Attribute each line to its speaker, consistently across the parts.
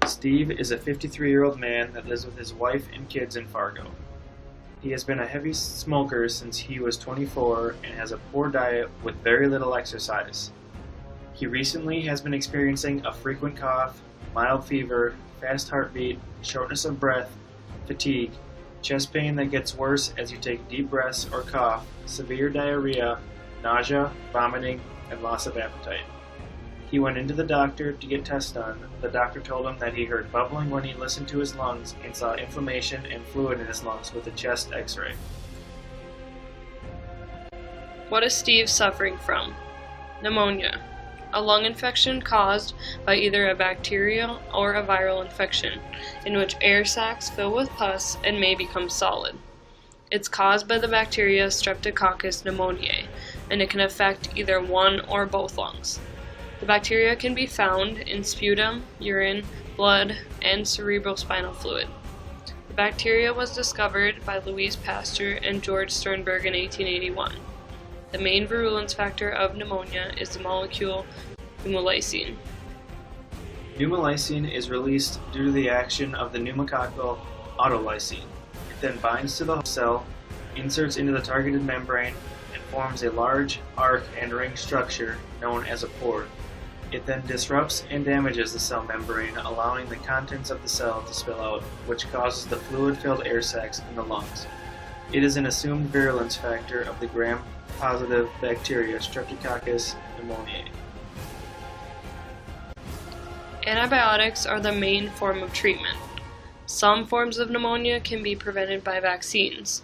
Speaker 1: Steve is a 53-year-old man that lives with his wife and kids in Fargo. He has been a heavy smoker since he was 24 and has a poor diet with very little exercise. He recently has been experiencing a frequent cough, mild fever, fast heartbeat, shortness of breath, fatigue, chest pain that gets worse as you take deep breaths or cough, severe diarrhea, nausea, vomiting, and loss of appetite. He went into the doctor to get tests done. The doctor told him that he heard bubbling when he listened to his lungs and saw inflammation and fluid in his lungs with a chest x-ray.
Speaker 2: What is Steve suffering from? Pneumonia, a lung infection caused by either a bacterial or a viral infection, in which air sacs fill with pus and may become solid. It's caused by the bacteria Streptococcus pneumoniae, and it can affect either one or both lungs. The bacteria can be found in sputum, urine, blood, and cerebrospinal fluid. The bacteria was discovered by Louis Pasteur and George Sternberg in 1881. The main virulence factor of pneumonia is the molecule Pneumolysin.
Speaker 1: Pneumolysin is released due to the action of the pneumococcal autolysin. It then binds to the host cell, inserts into the targeted membrane, and forms a large arc and ring structure known as a pore. It then disrupts and damages the cell membrane, allowing the contents of the cell to spill out, which causes the fluid-filled air sacs in the lungs. It is an assumed virulence factor of the gram-positive bacteria Streptococcus pneumoniae.
Speaker 2: Antibiotics are the main form of treatment. Some forms of pneumonia can be prevented by vaccines.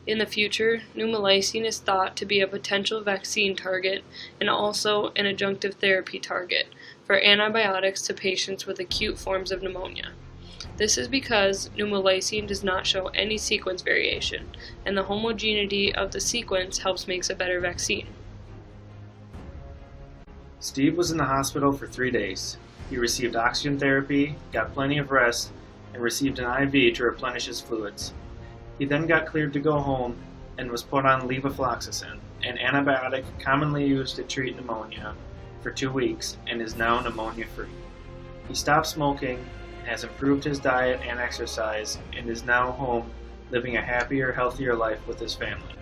Speaker 2: In the future, pneumolysin is thought to be a potential vaccine target and also an adjunctive therapy target for antibiotics to patients with acute forms of pneumonia. This is because pneumolysin does not show any sequence variation, and the homogeneity of the sequence helps make a better vaccine.
Speaker 1: Steve was in the hospital for 3 days. He received oxygen therapy, got plenty of rest, and received an IV to replenish his fluids. He then got cleared to go home and was put on levofloxacin, an antibiotic commonly used to treat pneumonia, for 2 weeks and is now pneumonia-free. He stopped smoking, has improved his diet and exercise, and is now home living a happier, healthier life with his family.